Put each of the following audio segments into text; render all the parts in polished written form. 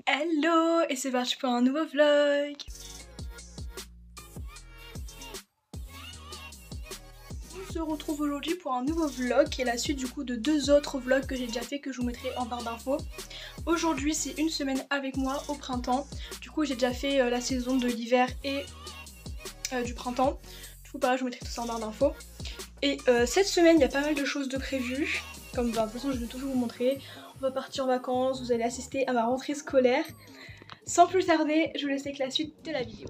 Hello, et c'est parti pour un nouveau vlog. On se retrouve aujourd'hui pour un nouveau vlog qui est la suite du coup de deux autres vlogs que j'ai déjà fait, que je vous mettrai en barre d'infos. Aujourd'hui c'est une semaine avec moi au printemps. Du coup j'ai déjà fait la saison de l'hiver et du printemps. Du coup pareil, je vous mettrai tout ça en barre d'infos. Et cette semaine il y a pas mal de choses de prévues. Comme de toute façon je vais toujours vous montrer. On va partir en vacances, vous allez assister à ma rentrée scolaire. Sans plus tarder, je vous laisse avec la suite de la vidéo.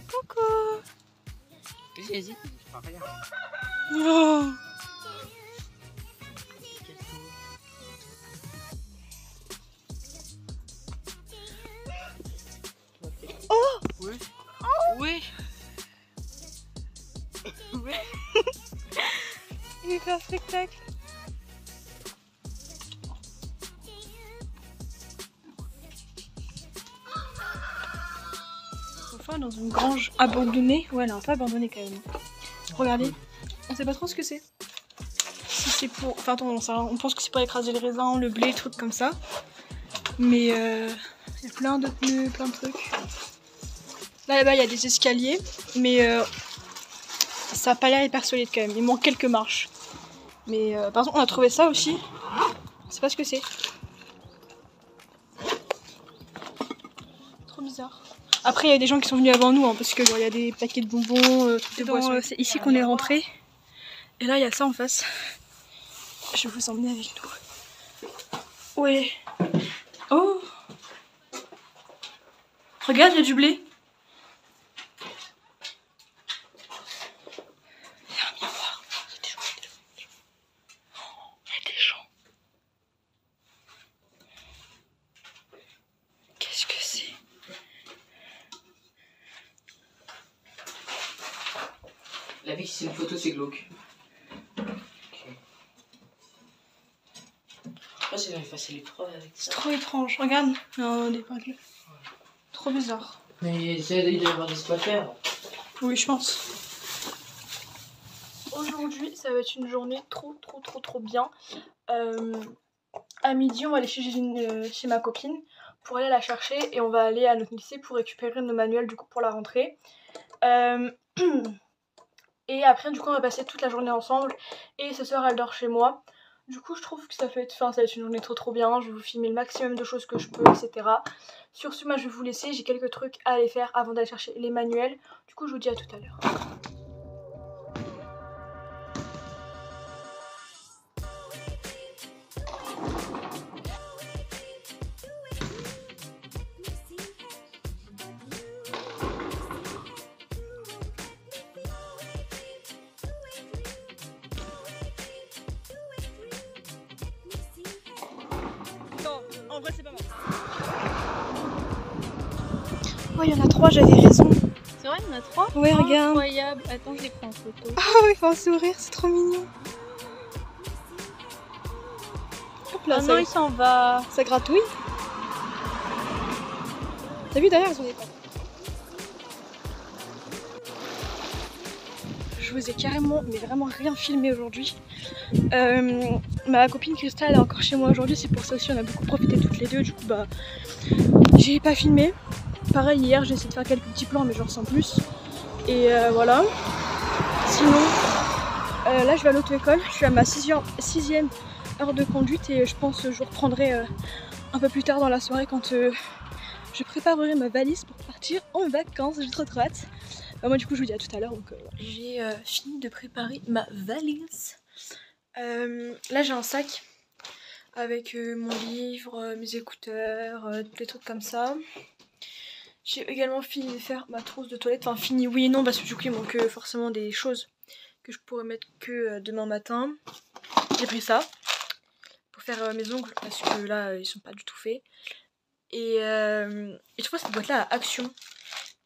Coucou. Vas-y, je parle rien. Oh. Oh. Oui. Oui. Oui. Il fait un spectacle. Enfin dans une grange abandonnée. Ouais, elle est un peu abandonnée quand même. Regardez, on sait pas trop ce que c'est. Si c'est pour... Enfin attends, on pense que c'est pour écraser les raisins, le blé, trucs comme ça. Mais il y a plein de pneus, plein de trucs. Là-bas il y a des escaliers, mais ça a pas l'air hyper solide quand même. Il manque quelques marches. Mais par exemple on a trouvé ça aussi. Je sais pas ce que c'est. Trop bizarre. Après il y a des gens qui sont venus avant nous hein, parce que genre il y a des paquets de bonbons, trucs de boissons. C'est ici qu'on est rentré. Et là il y a ça en face. Je vais vous emmener avec nous. Ouais. Oh. Regarde, il y a du blé. Viens voir. Il y a des gens. Oh, il y a des gens. Qu'est-ce que c'est? La vie, si c'est une photo, c'est glauque. Moi, c'est bien effacer les preuves avec ça. C'est trop étrange. Regarde. Non, des épingle. Trop bizarre. Mais il doit y avoir des squatters. Oui, je pense. Aujourd'hui, ça va être une journée trop bien. À midi, on va aller chez ma copine pour aller la chercher et on va aller à notre lycée pour récupérer nos manuels du coup pour la rentrée. Et après, du coup, on va passer toute la journée ensemble et ce soir, elle dort chez moi. Du coup, je trouve que ça va être une journée trop bien. Je vais vous filmer le maximum de choses que je peux, etc. Sur ce, moi, je vais vous laisser. J'ai quelques trucs à aller faire avant d'aller chercher les manuels. Du coup, je vous dis à tout à l'heure. En vrai, c'est pas mal. Oh, il y en a 3, j'avais raison. C'est vrai, il y en a 3? Ouais, regarde. Incroyable. Attends, je les prends en photo. Ah oui, il faut un sourire, c'est trop mignon. Hop là, Ah non, il s'en va. ça gratouille. T'as vu derrière, elles ont des pattes. Je vous ai carrément, mais vraiment rien filmé aujourd'hui. Ma copine Christelle est encore chez moi aujourd'hui, c'est pour ça aussi on a beaucoup profité toutes les deux. Du coup, bah, j'ai pas filmé. Pareil, hier j'ai essayé de faire quelques petits plans, mais genre sans plus. Et voilà. Sinon, là je vais à l'auto-école, je suis à ma 6e heure de conduite et je pense que je reprendrai un peu plus tard dans la soirée quand je préparerai ma valise pour partir en vacances. J'ai trop hâte. Moi du coup je vous dis à tout à l'heure. Donc j'ai fini de préparer ma valise. Là j'ai un sac avec mon livre, mes écouteurs, des trucs comme ça. J'ai également fini de faire ma trousse de toilette. Enfin fini oui et non parce que du coup il manque forcément des choses que je pourrais mettre que demain matin. J'ai pris ça pour faire mes ongles parce que là ils sont pas du tout faits. Et je trouve cette boîte là à Action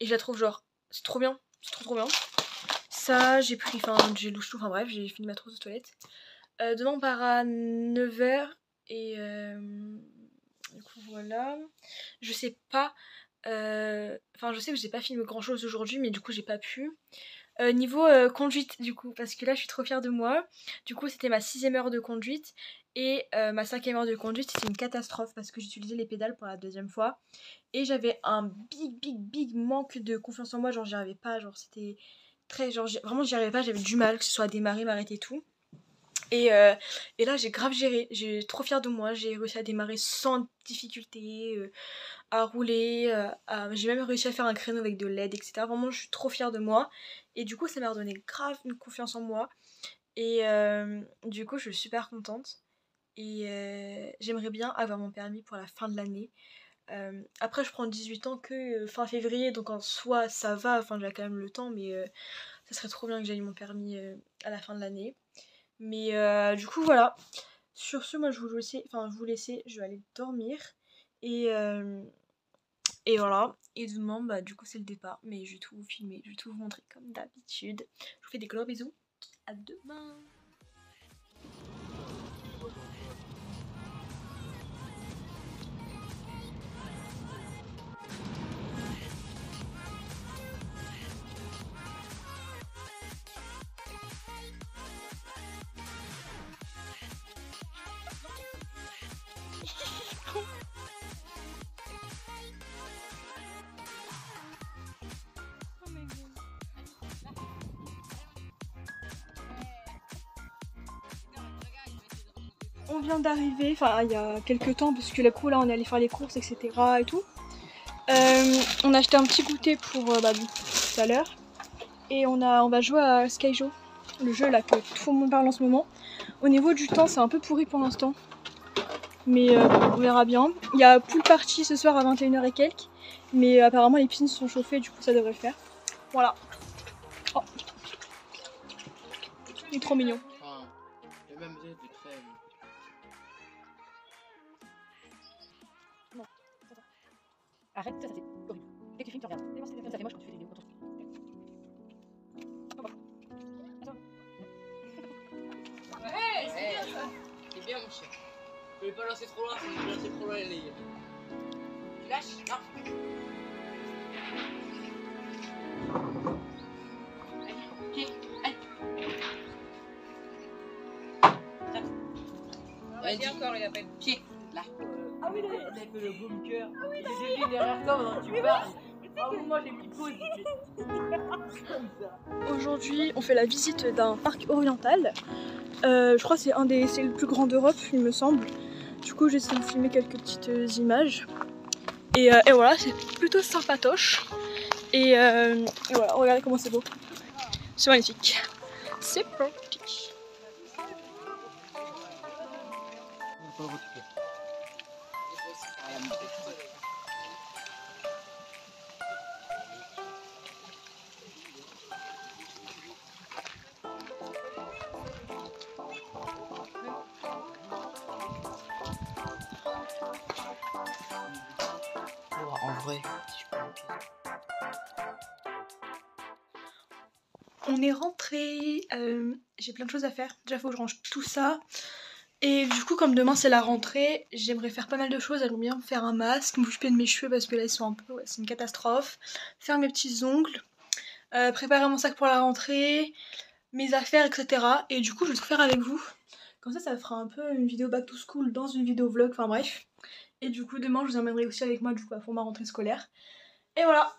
et je la trouve genre c'est trop bien, c'est trop bien. ça, j'ai pris, enfin j'ai louche tout, enfin bref, j'ai fini ma trousse de toilette. Demain on part à 9 h et du coup voilà. Je sais pas, enfin je sais que j'ai pas filmé grand chose aujourd'hui mais du coup j'ai pas pu. Niveau conduite du coup, parce que là je suis trop fière de moi. Du coup c'était ma 6ème heure de conduite et ma 5ème heure de conduite c'était une catastrophe parce que j'utilisais les pédales pour la 2ème fois. Et j'avais un big manque de confiance en moi, genre j'y arrivais pas, genre c'était très, genre vraiment j'y arrivais pas, j'avais du mal que ce soit à démarrer, m'arrêter et tout. Et là j'ai grave géré, j'ai trop fière de moi, j'ai réussi à démarrer sans difficulté, à rouler, j'ai même réussi à faire un créneau avec de l'aide, etc. Vraiment je suis trop fière de moi. Et du coup ça m'a redonné grave une confiance en moi. Et du coup je suis super contente. Et j'aimerais bien avoir mon permis pour la fin de l'année. Après je prends 18 ans que fin février, donc en soi ça va, enfin j'ai quand même le temps, mais ça serait trop bien que j'aille mon permis à la fin de l'année. Mais du coup voilà, sur ce moi je vous laisser, je vais aller dormir. Et voilà, et demain bah du coup c'est le départ, mais je vais tout vous filmer, je vais tout vous montrer comme d'habitude. Je vous fais des gros bisous, à demain. On vient d'arriver, enfin il y a quelques temps, parce que là on est allé faire les courses, etc. et tout. On a acheté un petit goûter pour tout à l'heure. Et on va jouer à Skyjo, le jeu là que tout le monde parle en ce moment. Au niveau du temps c'est un peu pourri pour l'instant, mais on verra bien. Il y a pool party ce soir à 21 h et quelques, mais apparemment les piscines sont chauffées, du coup ça devrait le faire. Voilà. Oh. Il est trop mignon. Arrête, ça fait horrible. Dès que tu filmes, tu regardes. Ça fait moche quand tu fais des vidéos. Ouais, c'est bien ça. C'est bien mon chien. Je vais pas lancer trop loin, si je vais lancer trop loin les... Tu lâches? Non. Allez, allez. Vas-y encore, il a pas de pied. Là. Ah oui, il a fait le bunker. Ah oui, j'ai vu derrière toi pendant que tu parles. Ah oui, moi j'ai mis pause. Aujourd'hui, on fait la visite d'un parc oriental. Je crois que c'est le plus grand d'Europe, il me semble. Du coup, j'ai essayé de filmer quelques petites images. Et voilà, c'est plutôt sympatoche. Et voilà, regardez comment c'est beau. C'est magnifique. C'est parti. En vrai, si je peux on est rentré, j'ai plein de choses à faire. Déjà faut que je range tout ça. Et du coup comme demain c'est la rentrée, j'aimerais faire pas mal de choses. J'aimerais bien faire un masque, m'occuper de mes cheveux parce que là ils sont un peu, ouais, c'est une catastrophe. Faire mes petits ongles, préparer mon sac pour la rentrée, mes affaires, etc. Et du coup je vais tout faire avec vous. Comme ça fera un peu une vidéo back to school dans une vidéo vlog, enfin bref. Et du coup demain je vous emmènerai aussi avec moi du coup pour ma rentrée scolaire. Et voilà,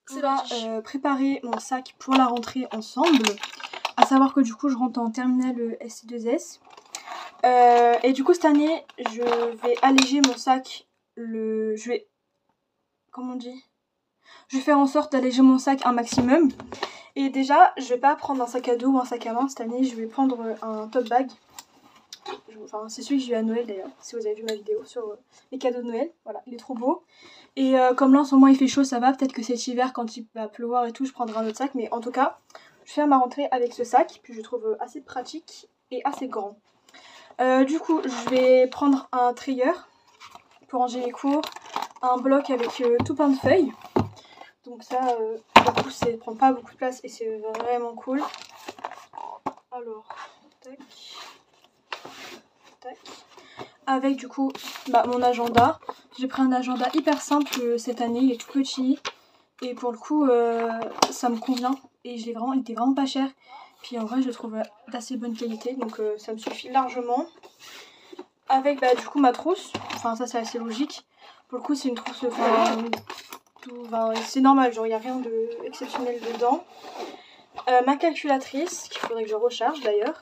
c'est parti. Préparer mon sac pour la rentrée ensemble. À savoir que du coup je rentre en terminale SC2S. Et du coup cette année je vais alléger mon sac. Comment on dit, je vais faire en sorte d'alléger mon sac un maximum. Et déjà je vais pas prendre un sac à dos ou un sac à main cette année, je vais prendre un tote bag. Enfin c'est celui que j'ai eu à Noël d'ailleurs, si vous avez vu ma vidéo sur les cadeaux de Noël. Voilà, il est trop beau. Et comme là en ce moment il fait chaud, ça va, peut-être que cet hiver quand il va pleuvoir et tout je prendrai un autre sac. Mais en tout cas je vais faire ma rentrée avec ce sac, puis je trouve assez pratique et assez grand. Du coup je vais prendre un trieur pour ranger les cours, un bloc avec tout plein de feuilles. Donc ça, du coup, ça prend pas beaucoup de place et c'est vraiment cool. Alors, tac, tac. Avec du coup mon agenda. J'ai pris un agenda hyper simple cette année, il est tout petit. Et pour le coup, ça me convient. Et il était vraiment pas cher. Puis en vrai, je le trouve d'assez bonne qualité. Donc ça me suffit largement. Avec du coup ma trousse. Enfin, ça c'est assez logique. Pour le coup, c'est une trousse. C'est normal, genre il n'y a rien d'exceptionnel dedans. Ma calculatrice, qu'il faudrait que je recharge d'ailleurs.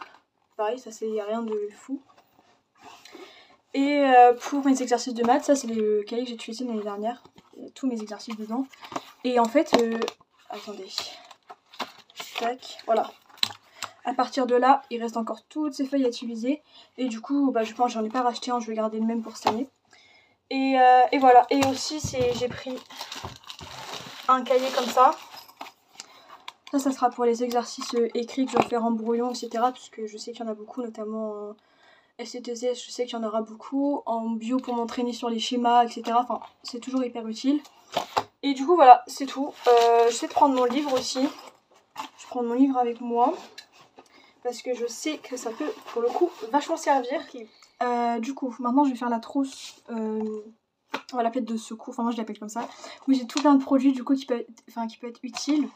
Pareil, ça c'est rien de fou. Et pour mes exercices de maths, ça c'est le cahier que j'ai utilisé l'année dernière. Il y a tous mes exercices dedans. Et en fait, attendez. Tac, voilà. À partir de là, il reste encore toutes ces feuilles à utiliser. Et du coup, je pense que j'en ai pas racheté un, je vais garder le même pour cette année. Et voilà. Et aussi, j'ai pris un cahier comme ça. Ça sera pour les exercices écrits que je vais faire en brouillon, etc. Parce que je sais qu'il y en a beaucoup, notamment en SCTS, je sais qu'il y en aura beaucoup. En bio pour m'entraîner sur les schémas, etc. Enfin, c'est toujours hyper utile. Et du coup, voilà, c'est tout. J'essaie de prendre mon livre aussi. Je prends mon livre avec moi. Parce que je sais que ça peut, pour le coup, vachement servir. Du coup, maintenant, je vais faire la trousse. On va l'appeler de secours. Enfin, moi, je l'appelle comme ça. Où j'ai tout plein de produits, du coup, qui peut être utile.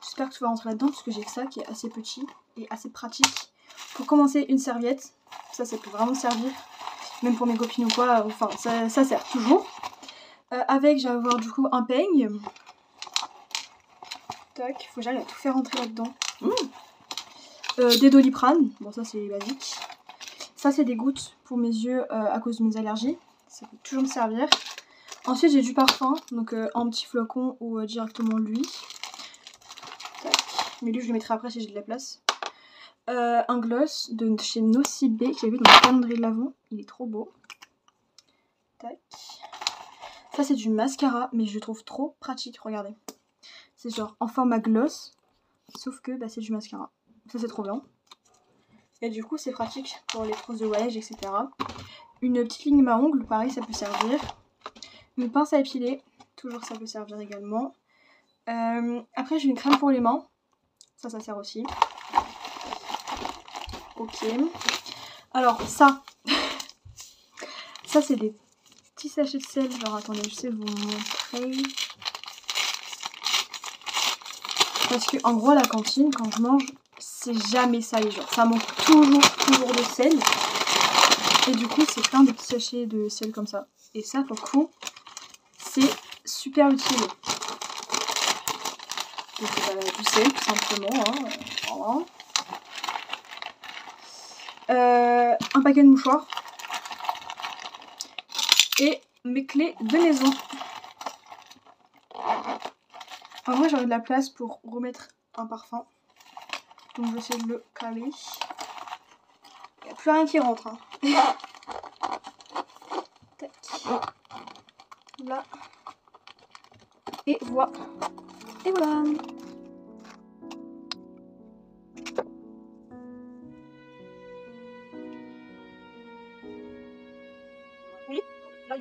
J'espère que tout va rentrer là-dedans parce que j'ai que ça qui est assez petit et assez pratique. Pour commencer, une serviette. Ça peut vraiment servir. Même pour mes copines ou quoi. Enfin, ça sert toujours. Avec, je vais avoir du coup un peigne. Tac, faut que j'aille à tout faire rentrer là-dedans. Des Doliprane. Bon, ça c'est basique. Ça, c'est des gouttes pour mes yeux à cause de mes allergies. Ça peut toujours me servir. Ensuite, j'ai du parfum. Donc, en petit flacon ou directement lui. Mais lui je le mettrai après si j'ai de la place. Un gloss de chez Nocibé que j'ai vu dans le calendrier de l'Avent. Il est trop beau. Tac. Ça c'est du mascara mais je le trouve trop pratique, regardez. C'est genre en format gloss. Sauf que c'est du mascara. Ça c'est trop bien. Et du coup c'est pratique pour les trousses de voyage, etc. Une petite ligne à ongles, pareil ça peut servir. Une pince à épiler, toujours ça peut servir également. Après j'ai une crème pour les mains. Ça sert aussi. Ok. Alors ça. Ça c'est des petits sachets de sel. Genre attendez, je sais vous montrer. Parce que en gros à la cantine, quand je mange, c'est jamais salé. Genre ça manque toujours de sel. Et du coup c'est plein de petits sachets de sel comme ça. Et ça pour le coup, c'est super utile. Donc du sel tout simplement. Voilà. Un paquet de mouchoirs. Et mes clés de maison. En vrai j'aurais de la place pour remettre un parfum. Donc je vais essayer de le caler. Il n'y a plus rien qui rentre. Hein. Tac. Là. Et voilà. Et voilà. Oui. Là.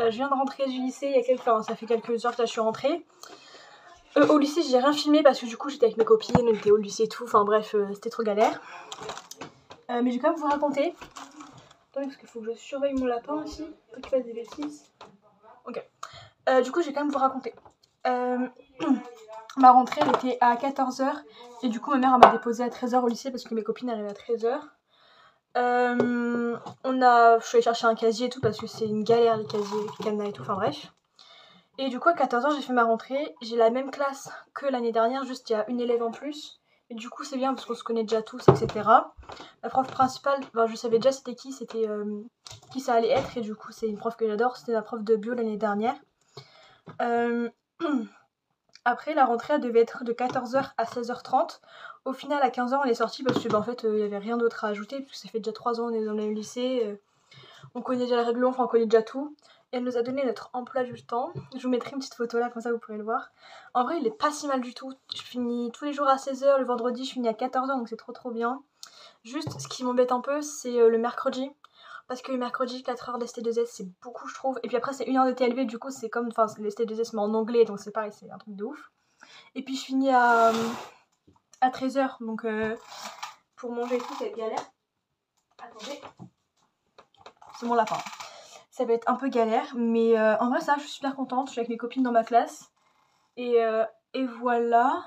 Je viens de rentrer du lycée il y a ça fait quelques heures que là, je suis rentrée. Au lycée j'ai rien filmé parce que du coup j'étais avec mes copines, on était au lycée et tout, enfin bref c'était trop galère. Mais je vais quand même vous raconter. Attendez parce qu'il faut que je surveille mon lapin aussi, pour qu'il fasse des bêtises. Ok. Du coup je vais quand même vous raconter. Ma rentrée elle était à 14 h et du coup ma mère elle m'a déposée à 13 h au lycée parce que mes copines arrivaient à 13 h. Je suis allée chercher un casier et tout parce que c'est une galère les casiers, les cadenas et tout, enfin bref. Et du coup à 14h j'ai fait ma rentrée, j'ai la même classe que l'année dernière, juste il y a une élève en plus. Et du coup c'est bien parce qu'on se connaît déjà tous, etc. La prof principale, ben, je savais déjà c'était qui ça allait être, et du coup c'est une prof que j'adore, c'était ma prof de bio l'année dernière. Après la rentrée elle devait être de 14h à 16h30. Au final à 15h on est sorti parce que ben, en fait il n'y avait rien d'autre à ajouter, parce que ça fait déjà 3 ans on est dans le même lycée, on connaît déjà le règlement, enfin on connaît déjà tout. Et elle nous a donné notre emploi du temps. Je vous mettrai une petite photo là, comme ça vous pourrez le voir. En vrai il est pas si mal du tout. Je finis tous les jours à 16h, le vendredi je finis à 14h, donc c'est trop bien. Juste ce qui m'embête un peu c'est le mercredi. Parce que le mercredi 4h d'ST2S c'est beaucoup je trouve. Et puis après c'est 1 heure de TLV, du coup c'est comme, enfin l'ST2S mais en anglais, donc c'est pareil, c'est un truc de ouf. Et puis je finis à 13h, donc pour manger et tout c'est galère. Attendez, c'est mon lapin. Ça va être un peu galère, mais en vrai ça je suis super contente, je suis avec mes copines dans ma classe. Et voilà.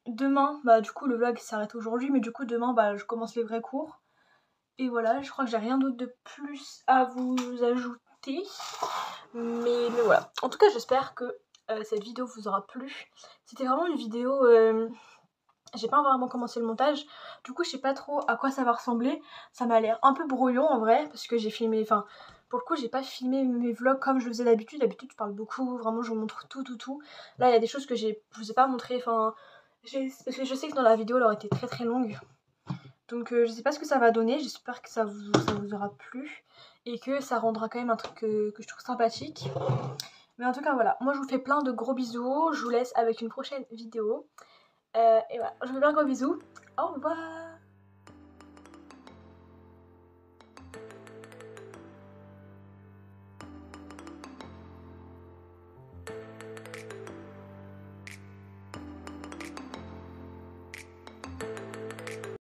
Demain, bah du coup le vlog s'arrête aujourd'hui, mais du coup demain bah je commence les vrais cours. Et voilà, je crois que j'ai rien d'autre de plus à vous ajouter. Mais voilà. En tout cas j'espère que cette vidéo vous aura plu. C'était vraiment une vidéo... J'ai pas vraiment commencé le montage, du coup je sais pas trop à quoi ça va ressembler. Ça m'a l'air un peu brouillon en vrai, parce que j'ai filmé, enfin pour le coup j'ai pas filmé mes vlogs comme je le faisais d'habitude. D'habitude je parle beaucoup, vraiment je vous montre tout. Là il y a des choses que je vous ai pas montré, enfin parce que je sais que dans la vidéo elle aurait été très longue. Donc je sais pas ce que ça va donner, j'espère que ça vous aura plu et que ça rendra quand même un truc que je trouve sympathique. Mais en tout cas voilà, moi je vous fais plein de gros bisous, je vous laisse avec une prochaine vidéo. Et voilà, je vous fais un gros bisou. Au revoir.